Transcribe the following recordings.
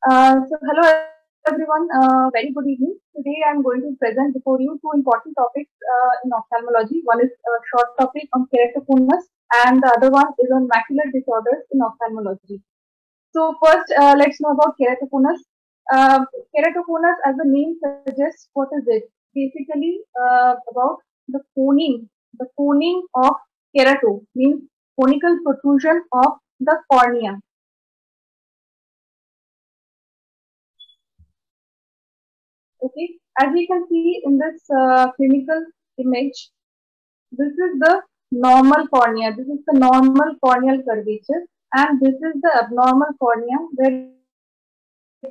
Hello everyone, very good evening. Today I am going to present before you two important topics in ophthalmology. One is a short topic on keratoconus and the other one is on macular disorders in ophthalmology. So first, let's know about keratoconus. Keratoconus, as the name suggests, what is it? Basically, about the coning of kerato means conical protrusion of the cornea. Okay, as you can see in this clinical image, this is the normal cornea. This is the normal corneal curvature, and this is the abnormal cornea where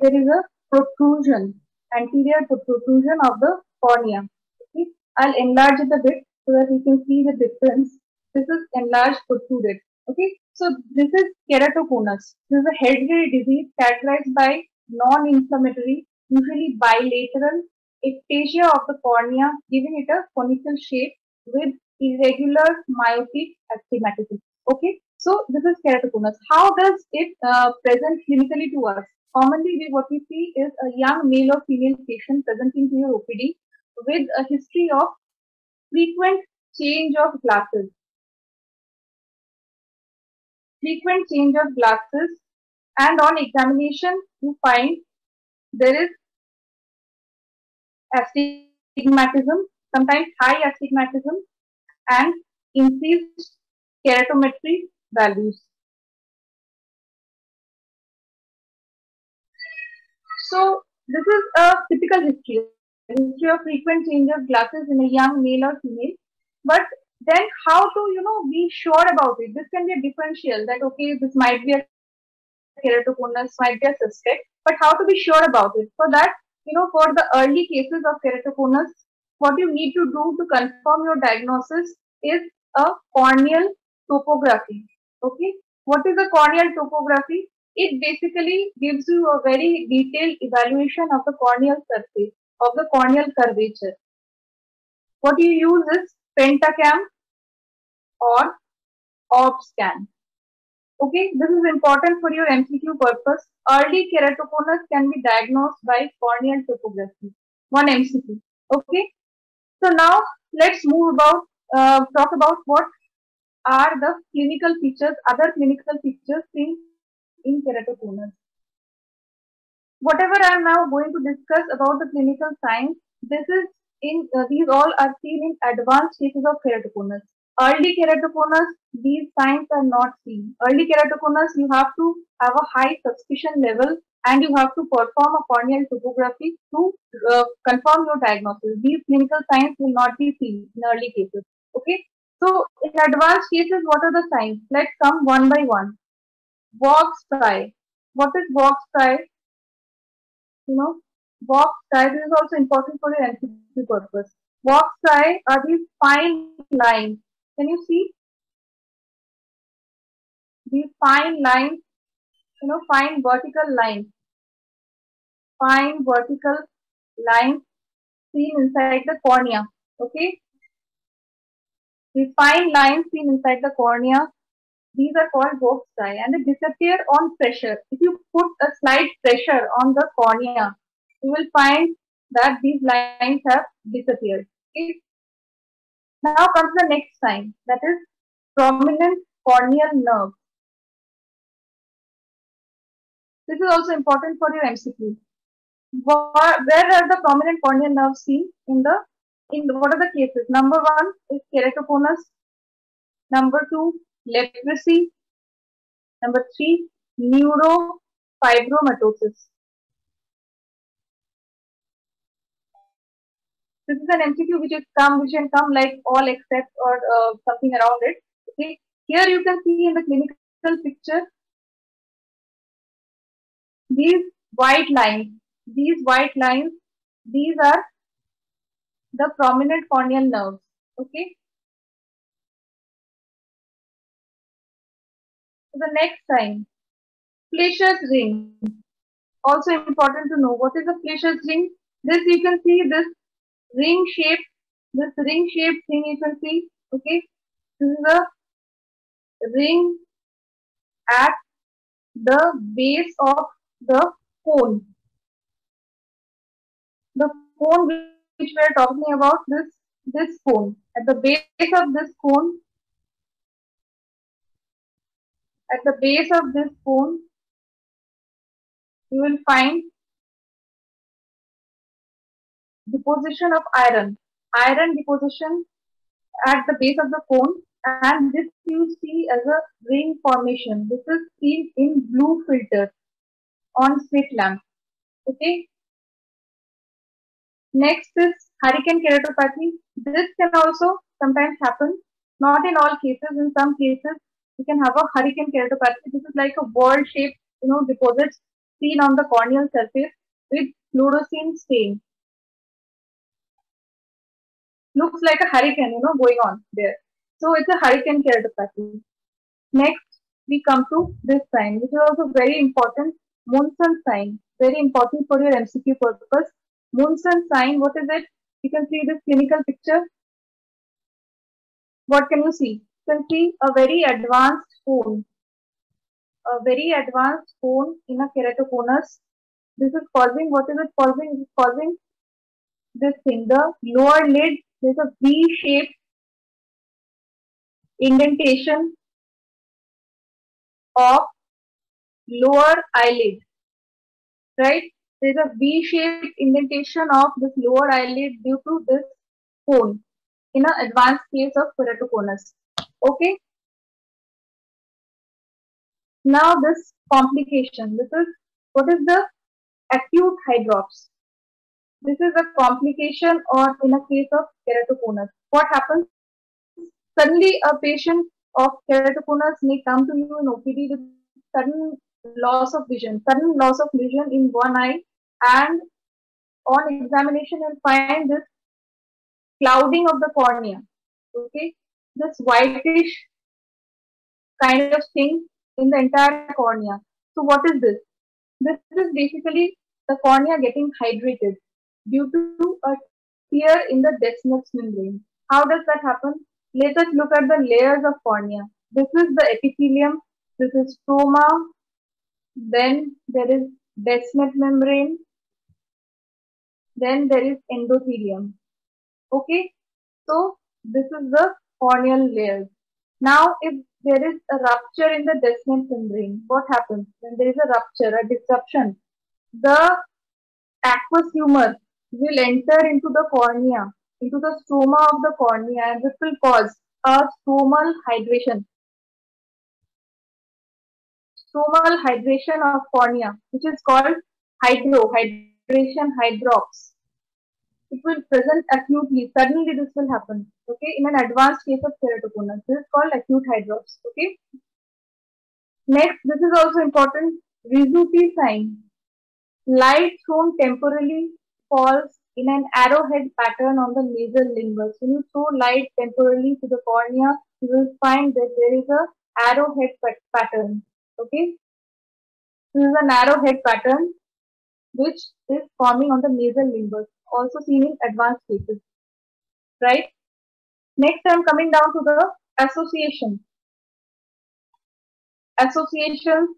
there is a protrusion, anterior protrusion of the cornea. Okay, I'll enlarge it a bit so that you can see the difference. This is enlarged protruded. Okay, so this is keratoconus. This is a hereditary disease characterized by non-inflammatory, usually bilateral ectasia of the cornea, giving it a conical shape with irregular myopic astigmatism. Okay, so this is keratoconus. How does it present clinically to us? Commonly, what we see is a young male or female patient presenting to your OPD with a history of frequent change of glasses. Frequent change of glasses, and on examination, you find there is astigmatism, sometimes high astigmatism, and increased keratometry values. So, this is a typical history of frequent change of glasses in a young male or female. But then how to, be sure about it? This can be a differential that, okay, this might be a keratoconus, might be a suspect, but how to be sure about it? For that, for the early cases of keratoconus, what you need to do to confirm your diagnosis is a corneal topography. Okay, what is a corneal topography? It basically gives you a very detailed evaluation of the corneal surface, of the corneal curvature. What you use is pentacam or orb scan. Okay, this is important for your MCQ purpose. Early keratoconus can be diagnosed by corneal topography. One MCQ. Okay, so now let's talk about what are the clinical features, other clinical features seen in keratoconus. Whatever I am now going to discuss about the clinical signs, these all are seen in advanced cases of keratoconus. Early keratoconus, these signs are not seen. Early keratoconus, you have to have a high suspicion level and you have to perform a corneal topography to confirm your diagnosis. These clinical signs will not be seen in early cases. Okay. So in advanced cases, what are the signs? Let's come one by one. Box eye. What is box eye? Box eye, this is also important for your MCQ purpose. Box eye are these fine lines. Can you see these fine lines? Fine vertical lines. Fine vertical lines seen inside the cornea. Okay. These fine lines seen inside the cornea, these are called box eye, and they disappear on pressure. If you put a slight pressure on the cornea, you will find that these lines have disappeared. Okay. Now comes the next sign, that is prominent corneal nerve. This is also important for your MCQ. Where are the prominent corneal nerves seen what are the cases? Number 1 is keratoconus. Number 2, leprosy. Number 3, neurofibromatosis. This is an MCQ which can come like all except or something around it. Okay. Here you can see in the clinical picture these white lines. These are the prominent corneal nerves. Okay. So the next sign, Fleischer's ring. Also important to know what is the Fleischer's ring. This you can see this ring shape thing you can see. Okay. This is a ring at the base of the cone. The cone which we are talking about, this cone. At the base of this cone, at the base of this cone, you will find deposition of iron. Iron deposition at the base of the cone, and this you see as a ring formation. This is seen in blue filter on slit lamp. Okay. Next is hurricane keratopathy. This can also sometimes happen, not in all cases. In some cases, you can have a hurricane keratopathy. This is like a ball-shaped, deposits seen on the corneal surface with fluorescein stain. Looks like a hurricane, going on there. So it's a hurricane keratopathy. Next, we come to this sign, which is also very important. Munson sign, very important for your MCQ purpose. Munson sign, what is it? You can see this clinical picture. What can you see? You can see a very advanced cone. A very advanced cone in a keratoconus. This is causing, what is it causing? It is causing this thing. The lower lid, there's a V-shaped indentation of lower eyelid, right? There's a V-shaped indentation of this lower eyelid due to this cone in an advanced case of keratoconus. Okay. Now this complication. This is what is the acute hydrops. This is a complication or in a case of keratoconus. What happens? Suddenly a patient of keratoconus may come to you in OPD with sudden loss of vision in one eye, and on examination you'll find this clouding of the cornea. Okay, this whitish kind of thing in the entire cornea. So what is this? This is basically the cornea getting hydrated due to a tear in the Descemet's membrane. How does that happen? Let us look at the layers of cornea. This is the epithelium, this is stroma, then there is Descemet membrane, then there is endothelium. Okay, so this is the corneal layers. Now, if there is a rupture in the Descemet membrane, what happens? When there is a rupture, a disruption, the aqueous humor will enter into the cornea, into the stroma of the cornea, and this will cause a stromal hydration. Stromal hydration of cornea, which is called hydration hydrops. It will present acutely. Suddenly this will happen. Okay, in an advanced case of keratoconus, this is called acute hydrops. Okay. Next, this is also important. Rhesus sign. Light thrown temporarily falls in an arrowhead pattern on the nasal limbus. When you throw light temporarily to the cornea, you will find that there is a arrowhead pattern. Okay, this is an arrowhead pattern which is forming on the nasal limbus, also seen in advanced cases. Right. Next, I am coming down to the association. Associations,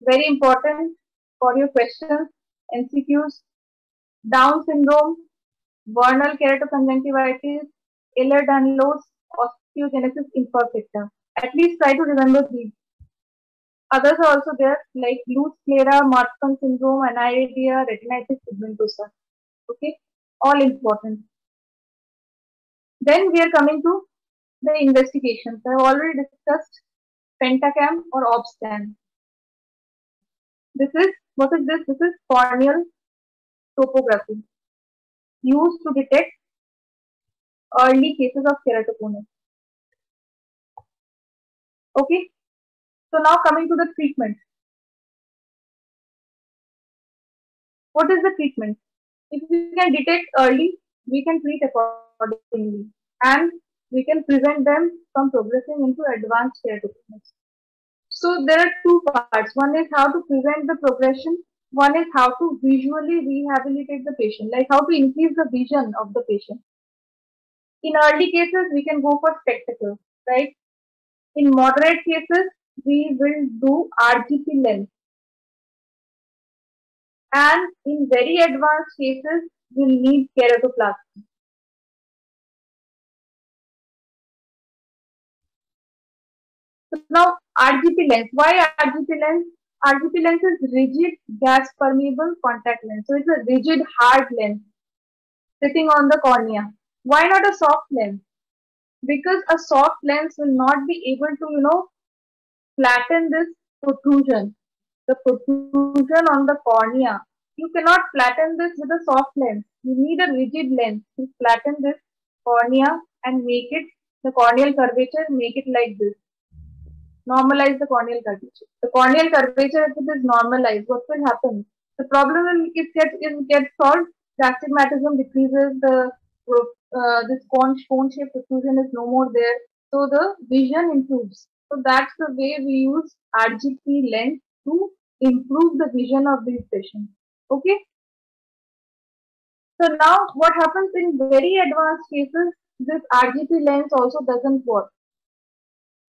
very important for your questions, MCQs. Down syndrome, vernal keratoconjunctivitis, Ehlers-Danlos, osteogenesis imperfecta. At least try to remember these. Others are also there like loose sclera, Marfan syndrome, aniridia, retinitis pigmentosa. Okay, all important. Then we are coming to the investigations. I have already discussed pentacam or OBSCAN. This is, what is this? This is corneal topography used to detect early cases of keratoconus. Okay, so now coming to the treatment. What is the treatment? If we can detect early, we can treat accordingly, and we can prevent them from progressing into advanced keratoconus. So there are two parts. One is how to prevent the progression. One is how to visually rehabilitate the patient, like how to increase the vision of the patient. In early cases, we can go for spectacles, right? In moderate cases, we will do RGP lens. and in very advanced cases, we'll need keratoplasty. So now RGP lens. Why RGP lens? RGP lens is rigid gas permeable contact lens. So it's a rigid hard lens sitting on the cornea. Why not a soft lens? Because a soft lens will not be able to, flatten this protrusion, the protrusion on the cornea. You cannot flatten this with a soft lens. You need a rigid lens to flatten this cornea and make it the corneal curvature, make it like this. Normalize the corneal curvature. The corneal curvature, if it is normalized, what will happen? The problem will it gets solved. The astigmatism decreases. This cone shaped protrusion is no more there. So the vision improves. So that's the way we use RGP lens to improve the vision of these patients. Okay. So now what happens in very advanced cases? This RGP lens also doesn't work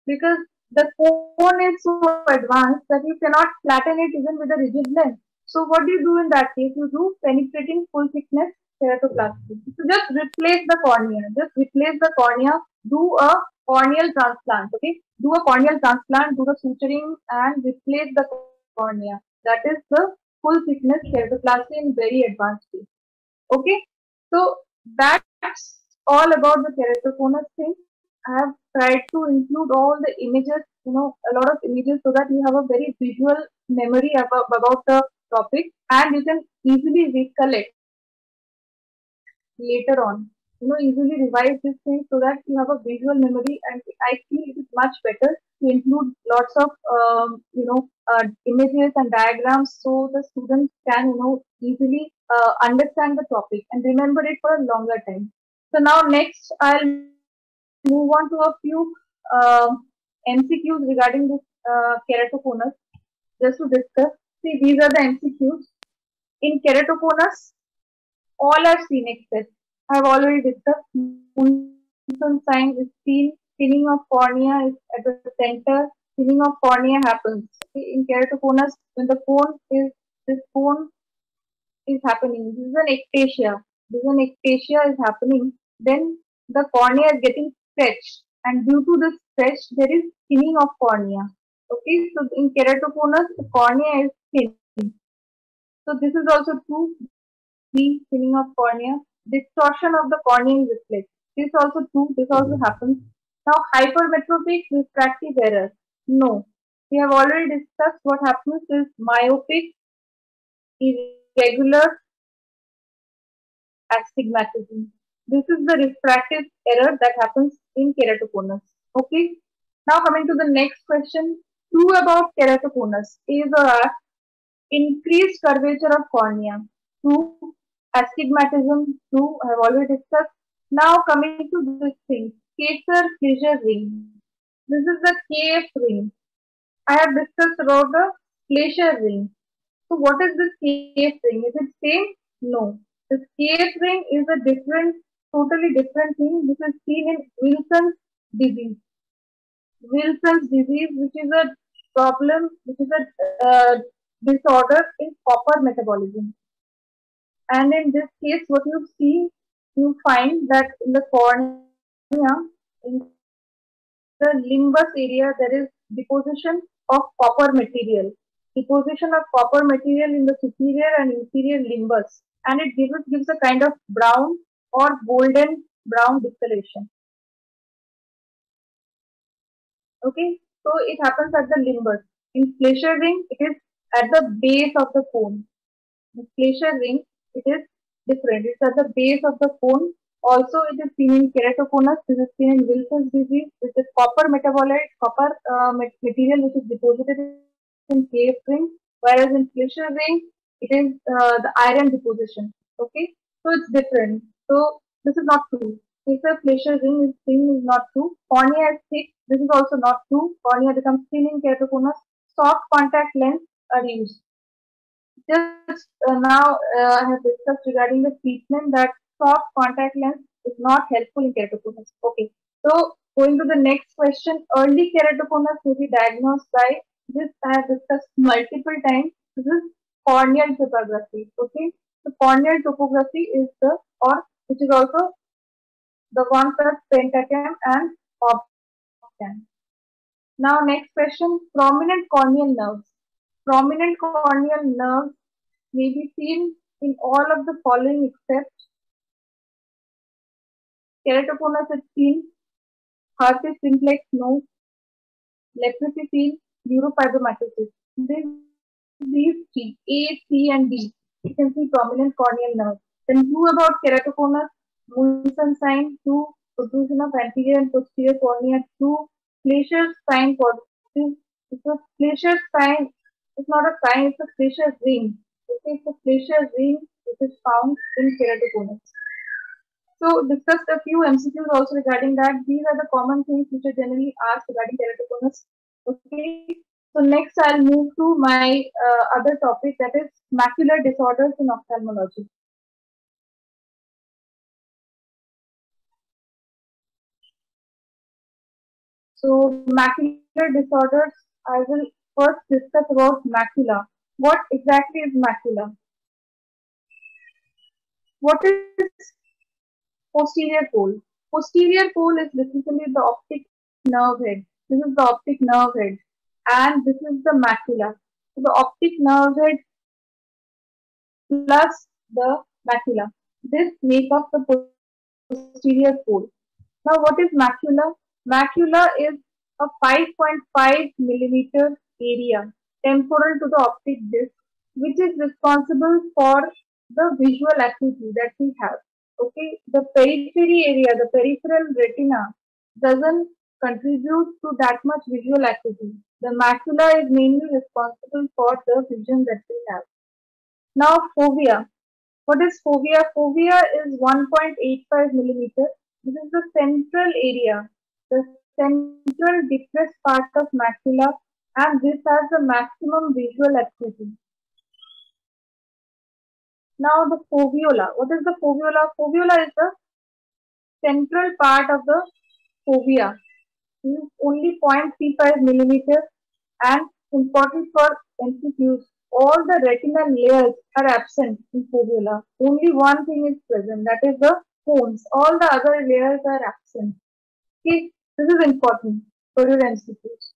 because the cone is so advanced that you cannot flatten it even with a rigid lens. So what do you do in that case? You do penetrating full thickness keratoplasty. So just replace the cornea. Just replace the cornea. Do a corneal transplant. Okay. Do a corneal transplant. Do the suturing and replace the cornea. That is the full thickness keratoplasty in very advanced case. Okay. So that's all about the keratoconus thing. I have tried to include all the images, a lot of images so that you have a very visual memory about the topic and you can easily recollect later on. Easily revise this thing so that you have a visual memory and I feel it is much better to include lots of, images and diagrams so the students can, easily understand the topic and remember it for a longer time. So now next I'll move on to a few MCQs regarding this keratoconus just to discuss. See, these are the MCQs. In keratoconus, all are seen except I have already discussed. Munson sign is seen. Thinning of cornea is at the center. Thinning of cornea happens. In keratoconus, when this cone is happening. This is an ectasia. This is an ectasia is happening. Then the cornea is getting stretched, and due to this stretch, there is thinning of cornea. Okay, so in keratoconus, the cornea is thin. So this is also true. The thinning of cornea, distortion of the cornea is reflex. This is also true. This also happens. Now, hypermetropic refractive error. No, we have already discussed what happens is myopic, irregular astigmatism. This is the refractive error that happens in keratoconus. Okay. Now coming to the next question. True about keratoconus is or are increased curvature of cornea. True. Astigmatism. True. I have already discussed. Now coming to this thing. Kaeser fissure ring. This is the KF ring. I have discussed about the Glacier ring. So what is this KF ring? Is it same? No. This KF ring is a totally different thing. This is seen in Wilson's disease. Wilson's disease, which is a problem, which is a disorder in copper metabolism. And in this case, what you see, you find that in the cornea, in the limbus area, there is deposition of copper material. Deposition of copper material in the superior and inferior limbus, and it gives a kind of brown or golden brown discoloration. Okay, so it happens at the limbus. In Glacier ring, it is at the base of the cone. In Glacier ring, it is different. It's at the base of the cone. Also, it is seen in keratoconus. This is seen in Wilson's disease, which is copper metabolite, copper material which is deposited in KF ring, whereas in Glacier ring, it is the iron deposition. Okay, so it's different. So this is not true. Glacier ring is not true. Cornea is thick. This is also not true. Cornea becomes thin in keratoconus. Soft contact lens are used. Just now I have discussed regarding the treatment that soft contact lens is not helpful in keratoconus. Okay, so going to the next question, early keratoconus may be diagnosed by this. I have discussed multiple times. This is corneal topography. Okay, so corneal topography is the, or which is also the one plus pentacam and obcam. Now next question, prominent corneal nerves. Prominent corneal nerves may be seen in all of the following except keratoconus is seen, herpes simplex no, leprosy seen, neurofibromatosis. These three, A, C, and D, you can see prominent corneal nerves. Then two about keratoconus, Munson sign, two protrusion of anterior and posterior cornea, two Fleischer's sign positive. It's a Fleischer's sign. It's not a sign. It's a Fleischer's ring. Okay, it's a Fleischer's ring which is found in keratoconus. So discussed a few MCQs also regarding that. These are the common things which are generally asked regarding keratoconus. Okay. So next I'll move to my other topic, that is macular disorders in ophthalmology. So macular disorders, I will first discuss about macula. What exactly is macula? What is posterior pole? Posterior pole is basically the optic nerve head. This is the optic nerve head and this is the macula. So the optic nerve head plus the macula. This make up the posterior pole. Now what is macula? Macula is a 5.5 millimeter area temporal to the optic disc which is responsible for the visual acuity that we have. Okay, the periphery area, the peripheral retina doesn't contribute to that much visual acuity. The macula is mainly responsible for the vision that we have. Now fovea. What is fovea? Fovea is 1.85 millimeter. This is the central area, the central depressed part of macula, and this has the maximum visual acuity. Now the foveola. What is the foveola? Foveola is the central part of the fovea. This is only 0.35 millimeter and important for MCQs. All the retinal layers are absent in foveola. Only one thing is present, that is the cones. All the other layers are absent. Okay, this is important for your MCQs.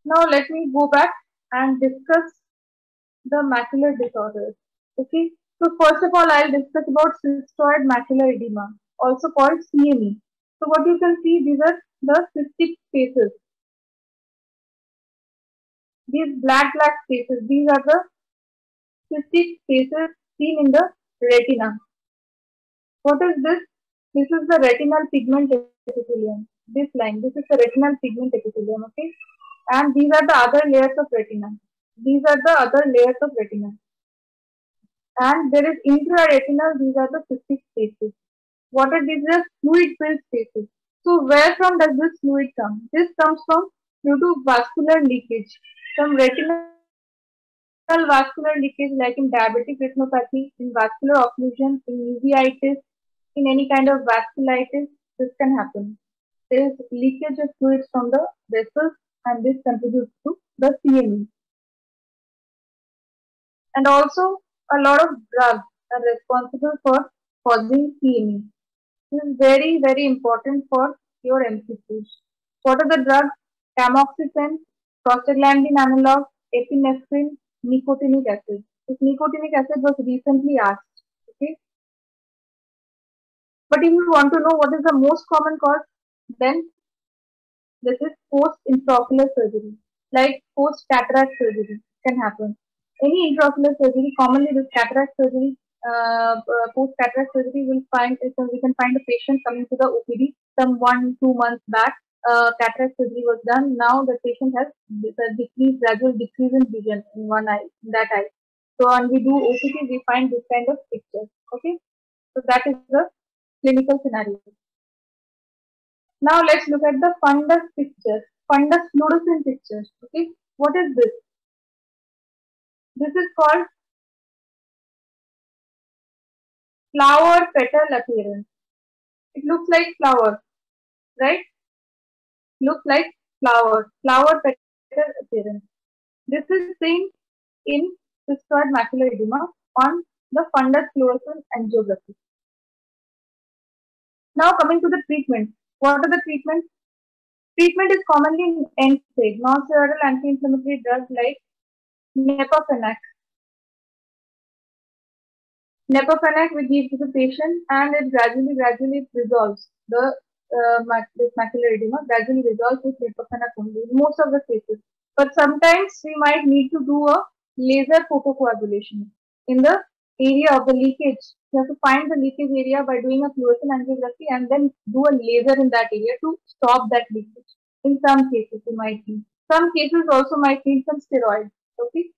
Now let me go back and discuss the macular disorders. Okay, so first of all, I'll discuss about cystoid macular edema, also called CME. So what you can see, these are the cystic spaces. These black spaces, these are the cystic spaces seen in the retina. What is this? This is the retinal pigment epithelium. This line, this is the retinal pigment epithelium, okay? And these are the other layers of retina. These are the other layers of retina. And there is intraretinal, these are the cystic spaces. What are these? Are fluid-filled spaces. So where from does this fluid come? This comes from due to vascular leakage. Some retinal vascular leakage like in diabetic retinopathy, in vascular occlusion, in uveitis, in any kind of vasculitis, this can happen. There is leakage of fluids from the vessels and this contributes to the CME. And also a lot of drugs are responsible for causing CME. This is very, very important for your MCQs. What are the drugs? Tamoxifen, prostaglandin analog, epinephrine, nicotinic acid. This nicotinic acid was recently asked. Okay. But if you want to know what is the most common cause, then this is post-intraocular surgery, like post-cataract surgery can happen. Any intraocular surgery, commonly this cataract surgery, post-cataract surgery, we can find a patient coming to the OPD some 1-2 months back. Cataract surgery was done. Now the patient has gradual decrease in vision in one eye, in that eye. So when we do OPD, we find this kind of picture. Okay, so that is the clinical scenario. Now let's look at the fundus picture, fundus fluorescent picture. Okay, what is this? This is called flower petal appearance. It looks like flower, right? Looks like flower petal appearance. This is seen in cystoid macular edema on the fundus fluorescence angiography. Now coming to the treatment. What are the treatments? Treatment is commonly in NSAID, non-steroidal anti-inflammatory drugs like Nepafenac. Nepafenac we give to the patient and it gradually resolves. This macular edema gradually resolves with Nepafenac only in most of the cases. But sometimes we might need to do a laser photocoagulation in the area of the leakage. You have to find the leakage area by doing a fluorescent angiography and then do a laser in that area to stop that leakage. In some cases, you might need. Some cases also might need some steroids. Okay.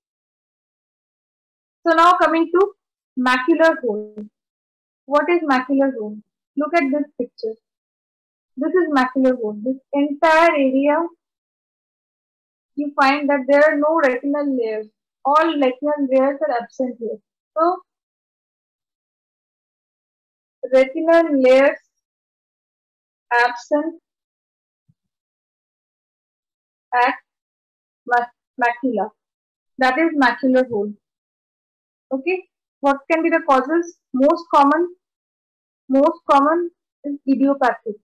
So now coming to macular hole. What is macular hole? Look at this picture. This is macular hole. This entire area, you find that there are no retinal layers. All retinal layers are absent here. So retinal layers absent at macula. That is macular hole. Okay. What can be the causes? Most common is idiopathic.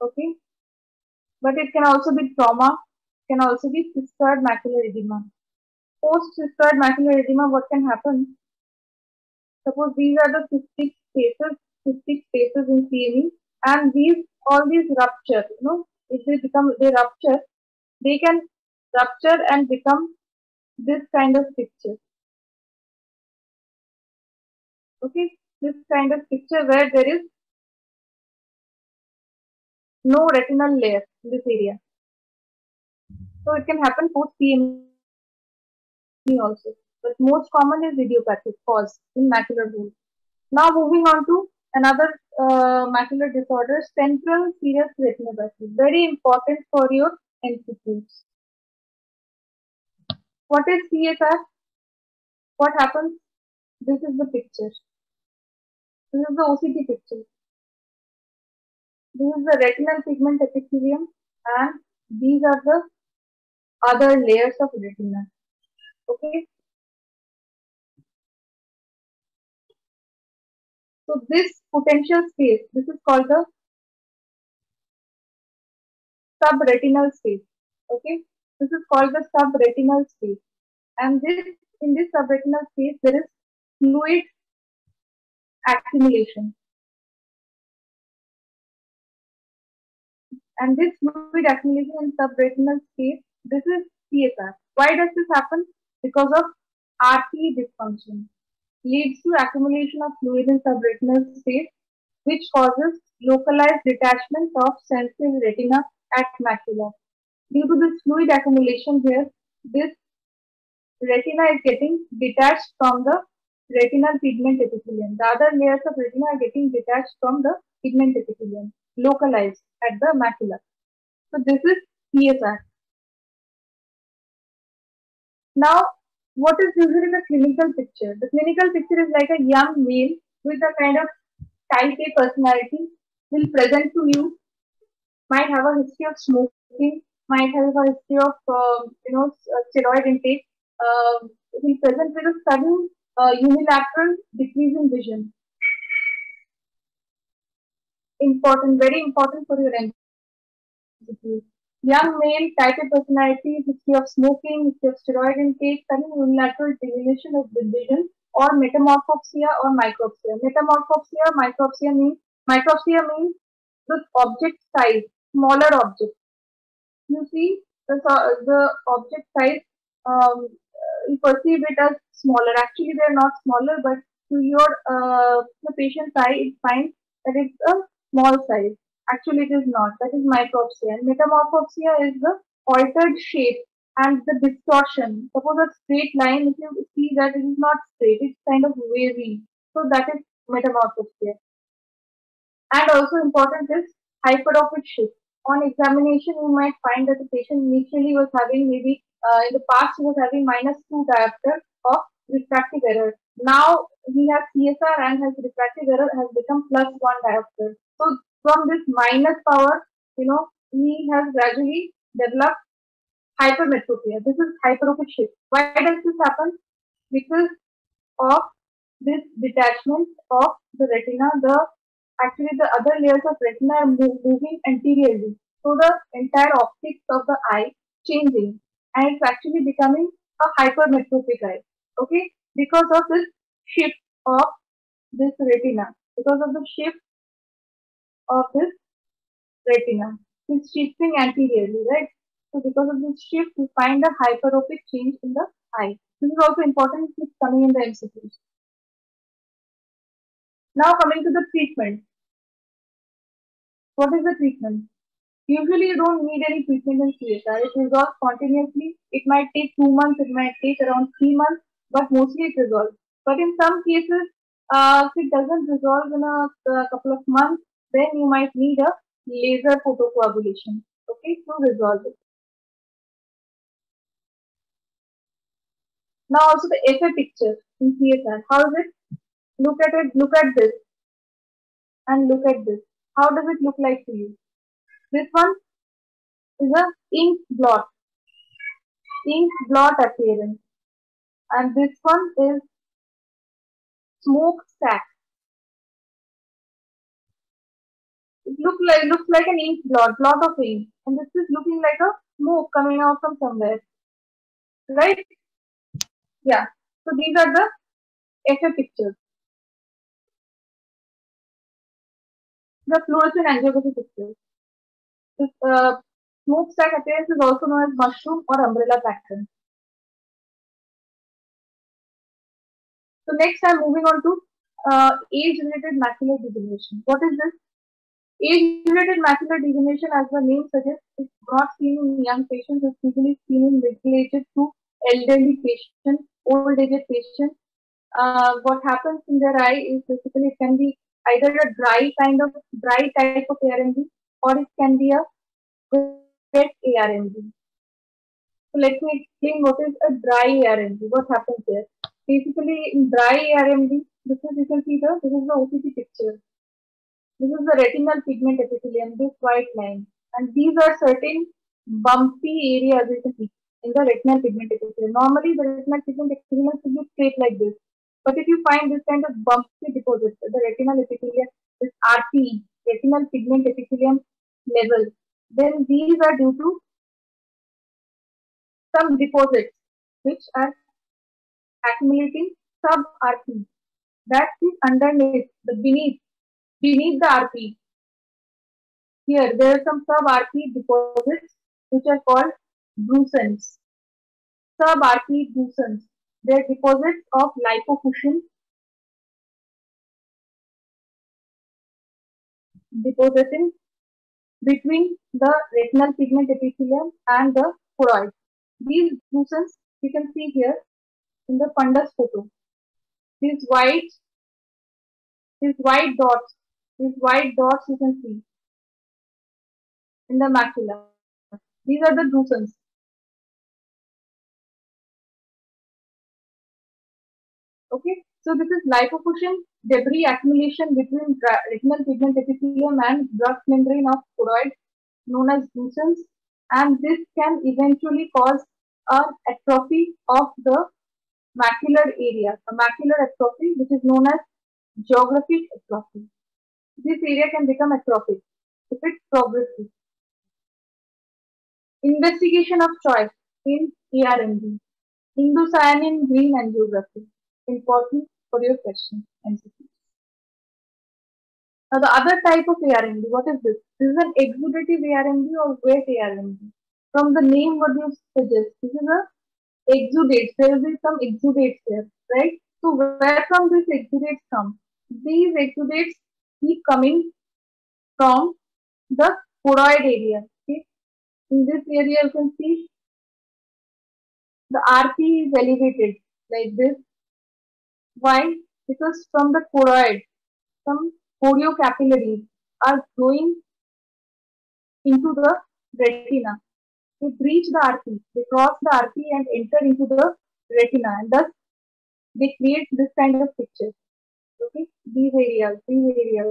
Okay. But it can also be trauma. Can also be cystoid macular edema. Post cystoid macular edema, what can happen? Suppose these are the cystic spaces in CME, and all these rupture. If they rupture, they can rupture and become this kind of picture. Okay, this kind of picture where there is no retinal layer in this area. So it can happen post CME also. But most common is idiopathic cause in macular hole. Now moving on to another macular disorder, central serous retinopathy. Very important for your MCQs. What is CSR? What happens? This is the picture. This is the OCT picture. This is the retinal pigment epithelium and these are the other layers of retina. Okay. So this potential space, this is called the subretinal space. Okay. This is called the subretinal space. And in this subretinal space, there is fluid accumulation. And this fluid accumulation in subretinal space, this is CSR. Why does this happen? Because of RPE dysfunction. Leads to accumulation of fluid in subretinal space, which causes localized detachment of sensitive retina at macula. Due to this fluid accumulation here, this retina is getting detached from the retinal pigment epithelium. The other layers of retina are getting detached from the pigment epithelium, localized at the macula. So this is CSR. Now, what is usually the clinical picture? The clinical picture is like a young male with a kind of type A personality will present to you, might have a history of smoking, might have a history of steroid intake. Will present with a sudden unilateral decrease in vision. Very important for your MCQ. Young male, type A personality, history of smoking, history of steroid intake, sudden unilateral diminution of the vision, or metamorphopsia or micropsia. Micropsia means the object size, smaller object. You see the object size, you perceive it as smaller. Actually, they are not smaller, but to your the patient's eye, it finds that it's a small size. Actually, it is not. That is micropsia. And metamorphopsia is the altered shape and the distortion. Suppose a straight line, if you see that it is not straight, it's kind of wavy. So that is metamorphopsia. And also important is hyperopic shift. On examination, you might find that the patient initially was having maybe in the past he was having -2 diopter of refractive error. Now he has CSR and his refractive error has become +1 diopter. So from this minus power, he has gradually developed hypermetropia. This is hyperopic shift. Why does this happen? Because of this detachment of the retina. The other layers of retina are moving anteriorly. So the entire optics of the eye changing, and it's actually becoming a hypermetropic eye. Okay, because of this shift of this retina, because of the shift of this retina, it's shifting anteriorly, right? So because of this shift, we find a hyperopic change in the eye. This is also important. It's coming in the MCQs. Now coming to the treatment. What is the treatment? Usually you don't need any treatment in CSR. It resolves spontaneously. It might take 2 months, it might take around 3 months, but mostly it resolves. But in some cases, if it doesn't resolve in a couple of months, then you might need a laser photocoagulation, okay, to resolve it. Now also the FA picture in CSR. How is it? Look at it, look at this, and look at this. How does it look like to you? This one is a ink blot appearance, and this one is smoke stack. It looks like an ink blot of ink, and this is looking like a smoke coming out from somewhere, right? Yeah. So these are the FA pictures. The fluorescent angiography pictures. This smokestack appearance is also known as mushroom or umbrella pattern. So next I'm moving on to age-related macular degeneration. What is this? Age-related macular degeneration, as the name suggests, is not seen in young patients. It's usually seen in middle-aged to elderly patients, old-aged patients. What happens in their eye is basically it can be either a dry type of ARMD, or it can be a wet ARMD. So let me explain what is a dry ARMD. What happens there? Basically, in dry ARMD, this is the OCT picture. This is the retinal pigment epithelium, this white line, and these are certain bumpy areas you can see in the retinal pigment epithelium. Normally, the retinal pigment epithelium should be straight like this, but if you find this kind of bumpy deposits at the retinal epithelium, this RPE, retinal pigment epithelium level, then these are due to some deposits which are accumulating sub-RP. That is underneath, beneath the RP. Here, there are some sub-RP deposits which are called brucins. Sub-RP brucins. They are deposits of lipofuscin depositing between the retinal pigment epithelium and the choroid. These brucins you can see here in the fundus photo. These white dots, you can see in the macula. These are the brucins. Okay, so this is lipofuscin debris accumulation between retinal pigment epithelium and Bruch's membrane of choroid, known as brucins, and this can eventually cause an atrophy of the macular area, a macular atrophy, which is known as geographic atrophy. This area can become atrophic if it progresses. Investigation of choice in ARMD. Indocyanine green angiography. Important for your question. Now the other type of ARMD, what is this? This is an exudative ARMD or wet ARMD. From the name, what do you suggest? This is a exudates. There will be some exudates there, right? So where from these exudates come? These exudates keep coming from the choroid area. Okay? In this area, you can see the RP is elevated like this. Why? Because from the choroid, some choriocapillaries are flowing into the retina. They breach the RP, they cross the RP and enter into the retina, and thus they create this kind of picture. Okay, these areas. Okay.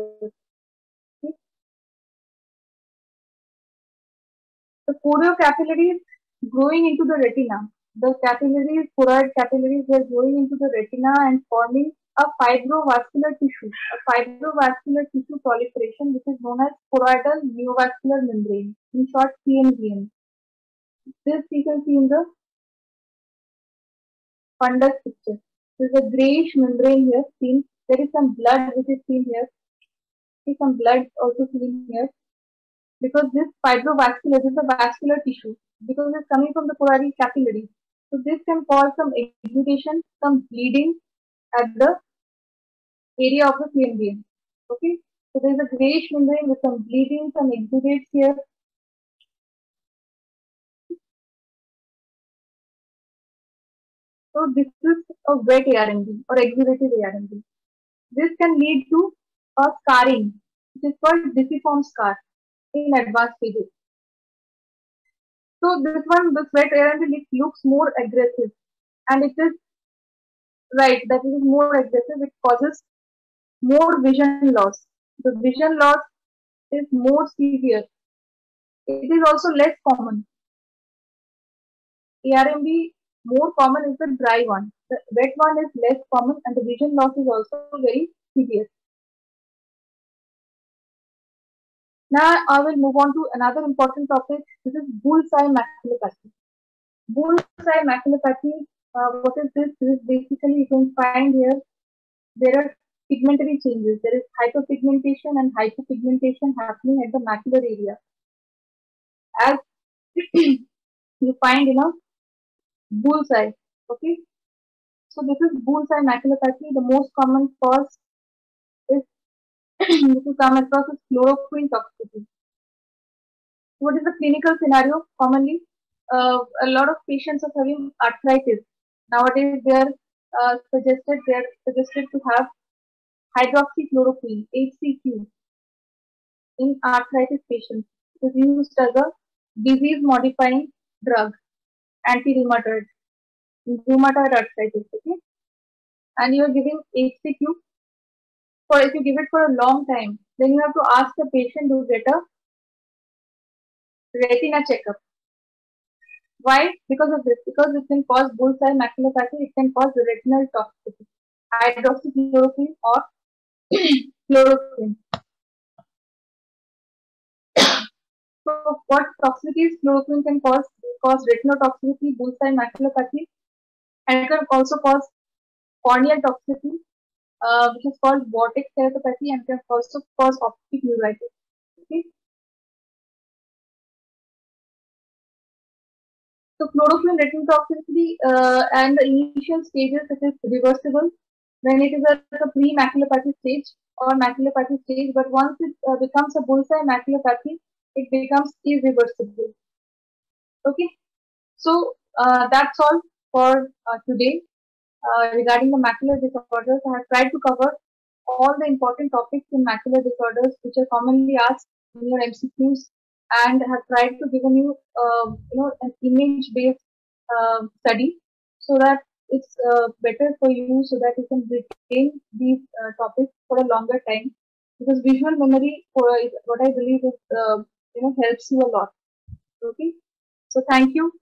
The choriocapillaries growing into the retina. The capillaries, choroid capillaries were growing into the retina and forming a fibrovascular tissue, a fibrovascular tissue proliferation, which is known as choroidal neovascular membrane, in short CNVM. This you can see in the fundus picture. There is a grayish membrane here seen. There is some blood which is seen here. There is some blood also seen here. Because this fibrovascular is a vascular tissue, because it's coming from the choroidal capillary. So this can cause some exudation, some bleeding at the area of the CNVM. Okay, so there is a grayish membrane with some bleeding, some exudates here. So this is a wet ARMB or exudative ARMB. This can lead to a scarring, which is called deciform scar in advanced stages. So this one, this wet ARMB looks more aggressive, and it is right that it is more aggressive. It causes more vision loss. The vision loss is more severe. It is also less common. ARMB more common is the dry one. The wet one is less common, and the vision loss is also very severe. Now I will move on to another important topic. This is bullseye maculopathy. Bullseye maculopathy. What is this? This is basically, you can find here, there are pigmentary changes. There is hyperpigmentation and hypopigmentation happening at the macular area. As you find in a bullseye. Okay. So this is bullseye maculopathy. The most common cause is this is come across as chloroquine toxicity. What is the clinical scenario? Commonly, a lot of patients are having arthritis. Nowadays, they are suggested to have hydroxychloroquine (HCQ) in arthritis patients. It is used as a disease-modifying drug, anti-rheumatoid, rheumatoid arthritis. Okay, and you are giving HCQ for, if you give it for a long time, then you have to ask the patient to get a retina checkup. Why? Because of this. Because it can cause bullseye maculopathy, it can cause retinal toxicity, hydroxychloroquine or chloroquine. So, what toxicities chloroquine can cause? It cause retinotoxicity, bullseye maculopathy, and it can also cause corneal toxicity, which is called vortex keratopathy, and can also cause optic neuritis. Okay. So chloroquine retinotoxicity and the initial stages, it is reversible when it is at the pre-maculopathy stage or maculopathy stage, but once it becomes a bullseye maculopathy, it becomes irreversible. Okay, so that's all for today regarding the macular disorders. I have tried to cover all the important topics in macular disorders which are commonly asked in your MCQs, and have tried to give you, an image-based study so that it's better for you, so that you can retain these topics for a longer time, because visual memory for what I believe is helps you a lot. Okay, so thank you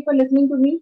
for listening to me.